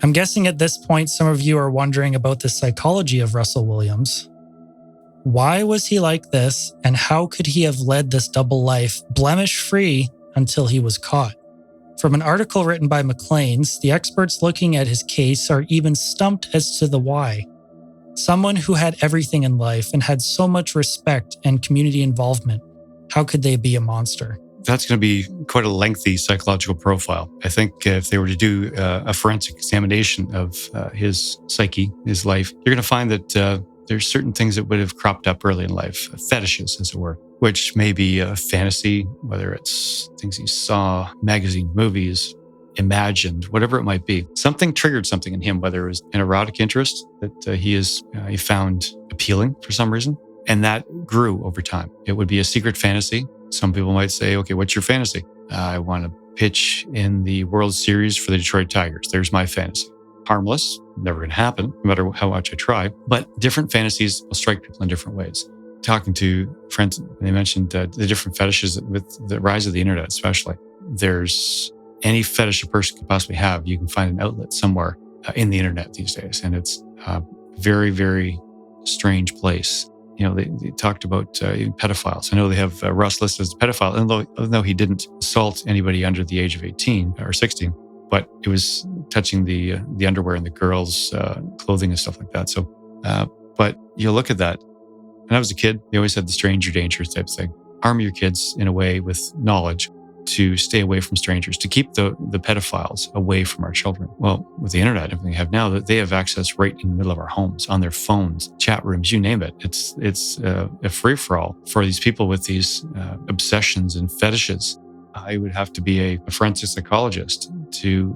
I'm guessing at this point some of you are wondering about the psychology of Russell Williams. Why was he like this, and how could he have led this double life, blemish-free, until he was caught? From an article written by Maclean's, the experts looking at his case are even stumped as to the why. Someone who had everything in life and had so much respect and community involvement, how could they be a monster? That's going to be quite a lengthy psychological profile. I think if they were to do a forensic examination of his psyche, his life, you're going to find that there's certain things that would have cropped up early in life, fetishes, as it were, which may be a fantasy, whether it's things he saw, magazine, movies, imagined, whatever it might be. Something triggered something in him, whether it was an erotic interest that he found appealing for some reason, and that grew over time. It would be a secret fantasy. Some people might say, okay, what's your fantasy? I want to pitch in the World Series for the Detroit Tigers. There's my fantasy. Harmless, never going to happen, no matter how much I try. But different fantasies will strike people in different ways. Talking to friends, they mentioned the different fetishes with the rise of the internet, especially. There's any fetish a person could possibly have, you can find an outlet somewhere in the internet these days. And it's a very, very strange place. You know, they talked about pedophiles. I know they have Russ listed as a pedophile, even though he didn't assault anybody under the age of 18 or 16, but it was touching the underwear and the girls' clothing and stuff like that. So, but you look at that. When I was a kid, they always had the stranger danger type thing. Arm your kids in a way with knowledge to stay away from strangers, to keep the pedophiles away from our children. Well, with the internet and everything we have now, that they have access right in the middle of our homes, on their phones, chat rooms, you name it. It's a free-for-all for these people with these obsessions and fetishes. I would have to be a forensic psychologist to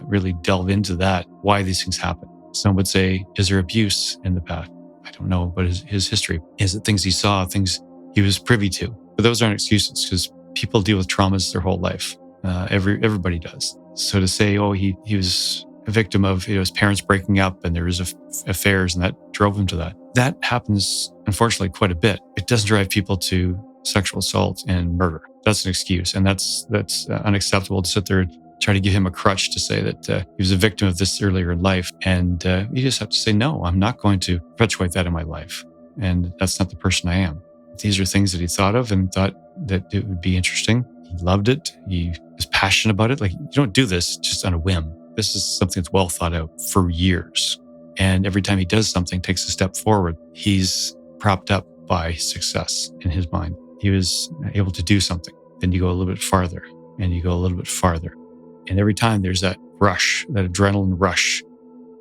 really delve into that, why these things happen. Some would say, is there abuse in the past? I don't know, but his history. Is it things he saw, things he was privy to? But those aren't excuses, because people deal with traumas their whole life. Everybody does. So to say, oh, he was a victim of his parents breaking up and there was affairs and that drove him to that. That happens, unfortunately, quite a bit. It doesn't drive people to sexual assault and murder. That's an excuse. And that's unacceptable to sit there and try to give him a crutch to say that he was a victim of this earlier in life. And you just have to say, no, I'm not going to perpetuate that in my life. And that's not the person I am. These are things that he thought of and thought that it would be interesting. He loved it. He was passionate about it. Like, you don't do this just on a whim. This is something that's well thought out for years. And every time he does something, takes a step forward, he's propped up by success in his mind. He was able to do something. Then you go a little bit farther and you go a little bit farther. And every time there's that rush, that adrenaline rush,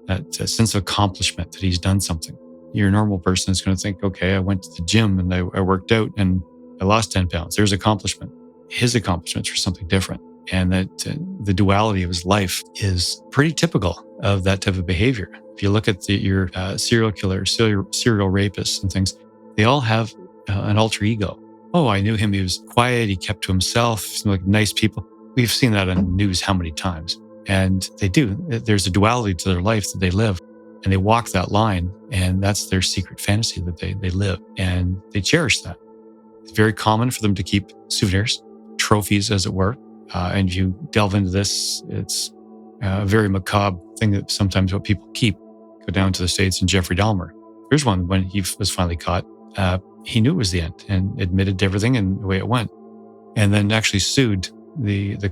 that sense of accomplishment that he's done something. Your normal person is going to think, okay, I went to the gym and I worked out and I lost 10 pounds. There's accomplishment. His accomplishments are something different. And that the duality of his life is pretty typical of that type of behavior. If you look at your serial killers, serial rapists and things, they all have an alter ego. Oh, I knew him. He was quiet. He kept to himself. Seemed like nice people. We've seen that on the news how many times? And they do. There's a duality to their life that they live. And they walk that line, and that's their secret fantasy that they live, and they cherish that. It's very common for them to keep souvenirs, trophies, as it were. And if you delve into this, it's a very macabre thing that sometimes what people keep. Go down to the States and Jeffrey Dahmer. Here's one when he was finally caught. He knew it was the end and admitted to everything and the way it went. And then actually sued the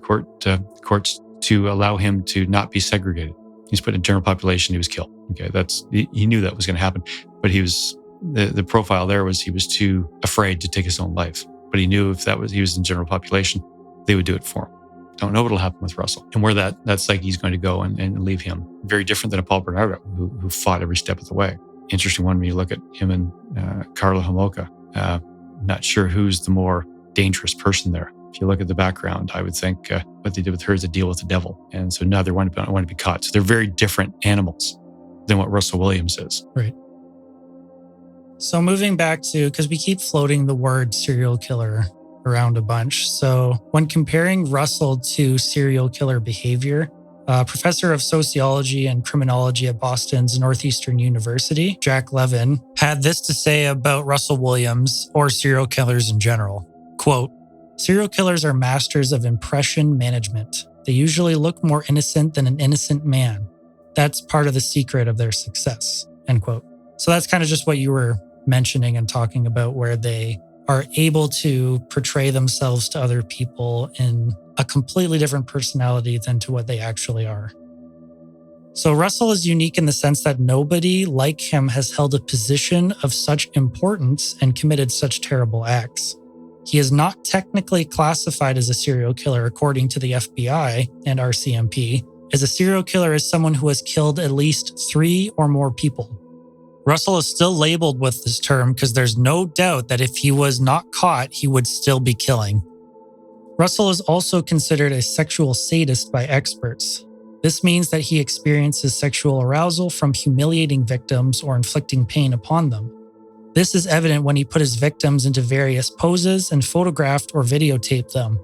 courts to allow him to not be segregated. He's put in general population, he was killed. Okay, he knew that was going to happen, but the profile there was he was too afraid to take his own life. But he knew if he was in general population, they would do it for him. Don't know what'll happen with Russell and where that psyche is going to go and leave him. Very different than a Paul Bernardo who fought every step of the way. Interesting one when you look at him and Carla Homolka. Not sure who's the more dangerous person there. If you look at the background, I would think what they did with her is a deal with the devil. And so neither one want to be caught. So they're very different animals than what Russell Williams is. Right. So moving back to, because we keep floating the word serial killer around a bunch. So when comparing Russell to serial killer behavior, professor of sociology and criminology at Boston's Northeastern University, Jack Levin, had this to say about Russell Williams or serial killers in general. Quote, "Serial killers are masters of impression management. They usually look more innocent than an innocent man. That's part of the secret of their success." End quote. So that's kind of just what you were mentioning and talking about, where they are able to portray themselves to other people in a completely different personality than to what they actually are. So Russell is unique in the sense that nobody like him has held a position of such importance and committed such terrible acts. He is not technically classified as a serial killer according to the FBI and RCMP, as a serial killer is someone who has killed at least 3 or more people. Russell is still labeled with this term because there's no doubt that if he was not caught, he would still be killing. Russell is also considered a sexual sadist by experts. This means that he experiences sexual arousal from humiliating victims or inflicting pain upon them. This is evident when he put his victims into various poses and photographed or videotaped them.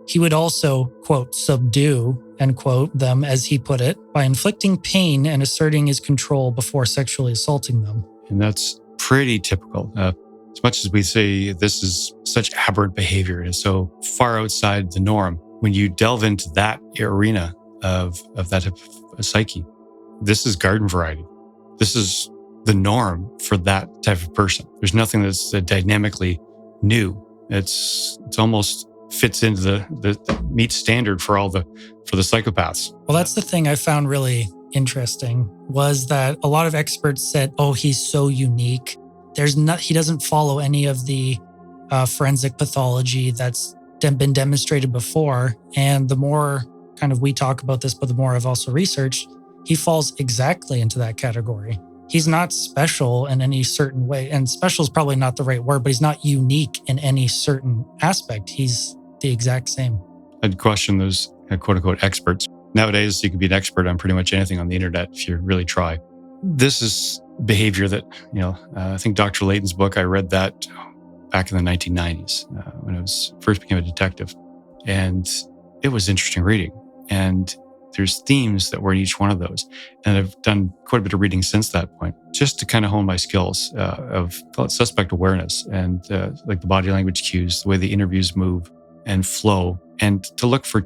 He would also, quote, subdue, end quote, them, as he put it, by inflicting pain and asserting his control before sexually assaulting them. And that's pretty typical. As much as we say this is such aberrant behavior and so far outside the norm, when you delve into that arena of that type of psyche, this is garden variety. This is the norm for that type of person. There's nothing that's dynamically new. It's almost fits into the meet standard for the psychopaths. Well, that's the thing I found really interesting, was that a lot of experts said, oh, he's so unique. He doesn't follow any of the forensic pathology that's been demonstrated before. And the more kind of we talk about this, but the more I've also researched, he falls exactly into that category. He's not special in any certain way. And special is probably not the right word, but he's not unique in any certain aspect. He's the exact same. I'd question those quote unquote experts. Nowadays, you can be an expert on pretty much anything on the internet if you really try. This is behavior that, I think Dr. Layton's book, I read that back in the 1990s when I first became a detective. And it was interesting reading. And there's themes that were in each one of those. And I've done quite a bit of reading since that point, just to kind of hone my skills of suspect awareness and like the body language cues, the way the interviews move and flow, and to look for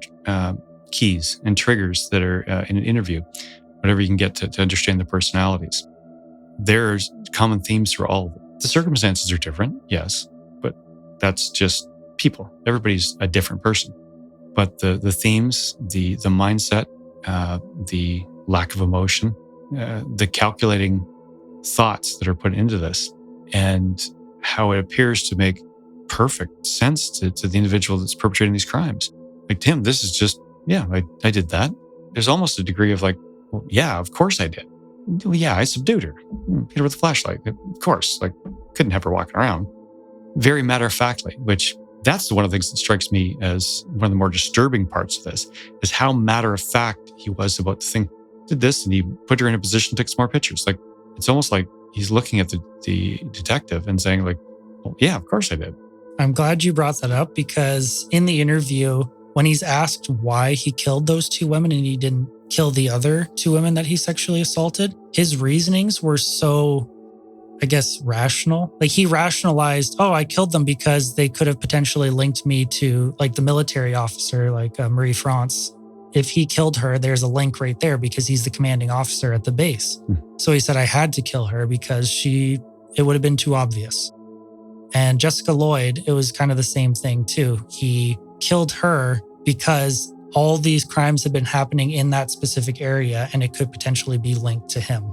keys and triggers that are in an interview, whatever you can get to understand the personalities. There's common themes for all of them. The circumstances are different, yes, but that's just people. Everybody's a different person. But the themes, the mindset, the lack of emotion, the calculating thoughts that are put into this, and how it appears to make perfect sense to the individual that's perpetrating these crimes. Like, Tim, this is just, I did that. There's almost a degree of like, well, yeah, of course I did. Well, yeah, I subdued her. Hit her with a flashlight. Of course, like, couldn't have her walking around. Very matter-of-factly, which that's one of the things that strikes me as one of the more disturbing parts of this, is how matter-of-fact he was about the thing. Did this, and he put her in a position to take some more pictures. Like, it's almost like he's looking at the detective and saying like, well, yeah, of course I did. I'm glad you brought that up, because in the interview, when he's asked why he killed those two women and he didn't kill the other two women that he sexually assaulted, his reasonings were so, I guess, rational. Like, he rationalized, I killed them because they could have potentially linked me to like the military officer, like Marie France. If he killed her, there's a link right there because he's the commanding officer at the base. So he said, I had to kill her because it would have been too obvious. And Jessica Lloyd, it was kind of the same thing too. He killed her because all these crimes had been happening in that specific area and it could potentially be linked to him.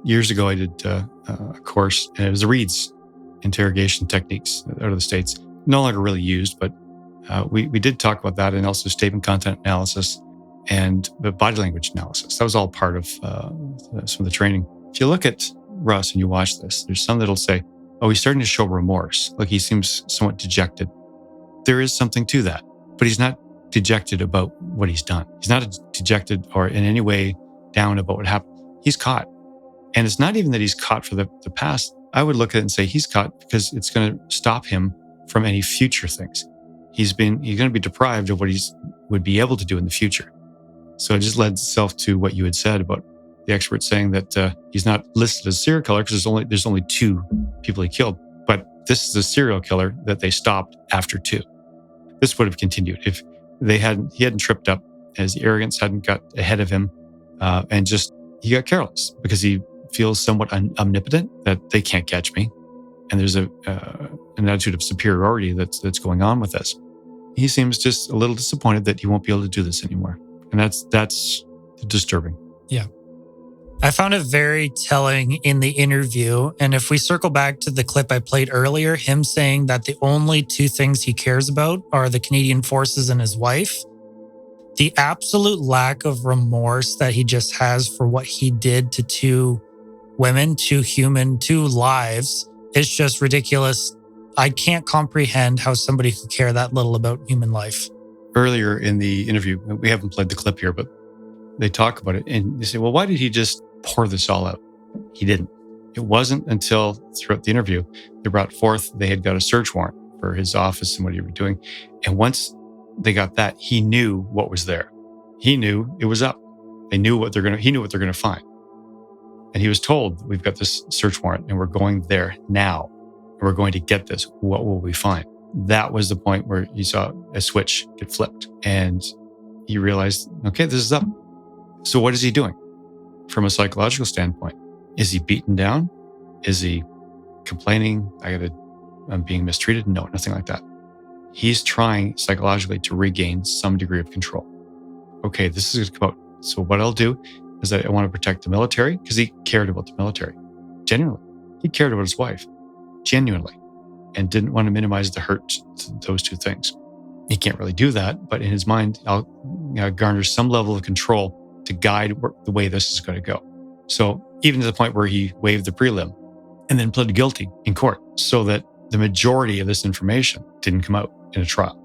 Years ago, I did a course, and it was the Reed's interrogation techniques out of the States. No longer really used, but we did talk about that, and also statement content analysis and the body language analysis. That was all part of some of the training. If you look at Russ and you watch this, there's some that'll say, he's starting to show remorse. Like, he seems somewhat dejected. There is something to that, but he's not dejected about what he's done. He's not dejected or in any way down about what happened. He's caught. And it's not even that he's caught for the past. I would look at it and say he's caught because it's going to stop him from any future things. He's going to be deprived of what he would be able to do in the future. So it just lends itself to what you had said about the expert saying that he's not listed as a serial killer because there's only two people he killed. But this is a serial killer that they stopped after two. This would have continued if he hadn't tripped up, as the arrogance hadn't got ahead of him, and just he got careless because he feels somewhat omnipotent, that they can't catch me. And there's an attitude of superiority that's going on with this. He seems just a little disappointed that he won't be able to do this anymore. And that's disturbing. Yeah. I found it very telling in the interview. And if we circle back to the clip I played earlier, him saying that the only two things he cares about are the Canadian Forces and his wife, the absolute lack of remorse that he just has for what he did to two women, two lives, is just ridiculous. I can't comprehend how somebody could care that little about human life. Earlier in the interview, we haven't played the clip here, but they talk about it and they say, well, why did he just pour this all out? He didn't. It wasn't until throughout the interview, they brought forth, they had got a search warrant for his office and what he was doing. And once they got that, he knew what was there. He knew it was up. He knew what they're going to find. And he was told, we've got this search warrant and we're going there now. And we're going to get this. What will we find? That was the point where he saw a switch get flipped and he realized, okay, this is up. So what is he doing from a psychological standpoint? Is he beaten down? Is he complaining? I'm being mistreated? No, nothing like that. He's trying psychologically to regain some degree of control. Okay, this is going to come out. So what I'll do is that I want to protect the military because he cared about the military. genuinely. He cared about his wife, genuinely, and didn't want to minimize the hurt to those two things. He can't really do that, but in his mind, garners some level of control to guide the way this is going to go. So even to the point where he waived the prelim and then pleaded guilty in court so that the majority of this information didn't come out in a trial.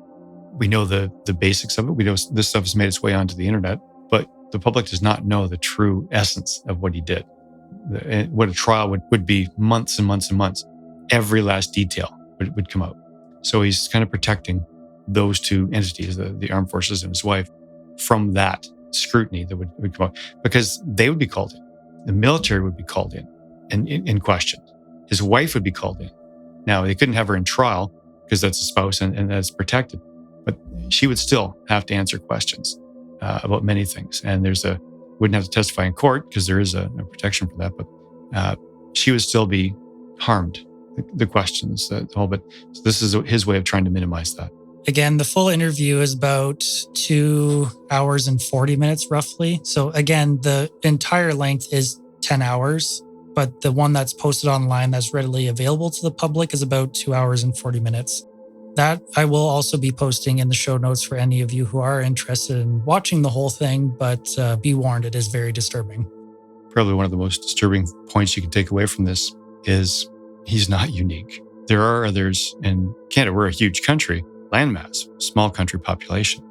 We know the basics of it. We know this stuff has made its way onto the internet, but the public does not know the true essence of what he did. What a trial would be months and months and months. Every last detail would come out. So he's kind of protecting those two entities, the armed forces and his wife, from that scrutiny that would come out, because they would be called in. The military would be called in and questioned. His wife would be called in. Now, they couldn't have her in trial because that's a spouse and that's protected, but she would still have to answer questions about many things. And wouldn't have to testify in court because there is a protection for that, but she would still be harmed, the questions, the whole bit. So this is his way of trying to minimize that. Again, the full interview is about 2 hours and 40 minutes roughly. So again, the entire length is 10 hours, but the one that's posted online that's readily available to the public is about 2 hours and 40 minutes. That I will also be posting in the show notes for any of you who are interested in watching the whole thing, but be warned, it is very disturbing. Probably one of the most disturbing points you can take away from this is he's not unique. There are others in Canada. We're a huge country, landmass, small country population,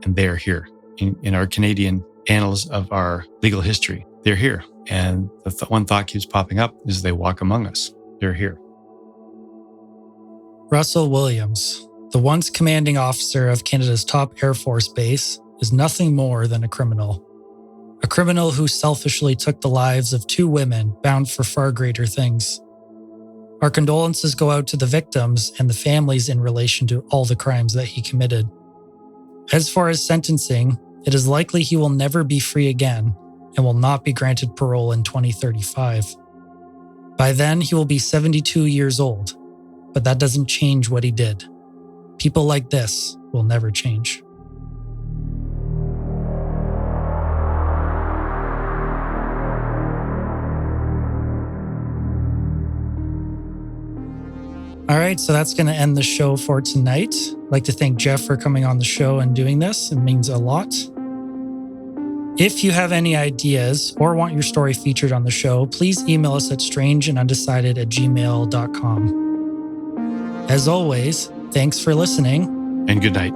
and they are here. In our Canadian annals of our legal history, they're here. And the one thought keeps popping up is they walk among us. They're here. Russell Williams, the once commanding officer of Canada's top Air Force base, is nothing more than a criminal. A criminal who selfishly took the lives of 2 women bound for far greater things. Our condolences go out to the victims and the families in relation to all the crimes that he committed. As for his sentencing, it is likely he will never be free again and will not be granted parole in 2035. By then, he will be 72 years old, but that doesn't change what he did. People like this will never change. All right, so that's going to end the show for tonight. I'd like to thank Jeff for coming on the show and doing this. It means a lot. If you have any ideas or want your story featured on the show, please email us at strangeandundecided@gmail.com. As always, thanks for listening. And good night.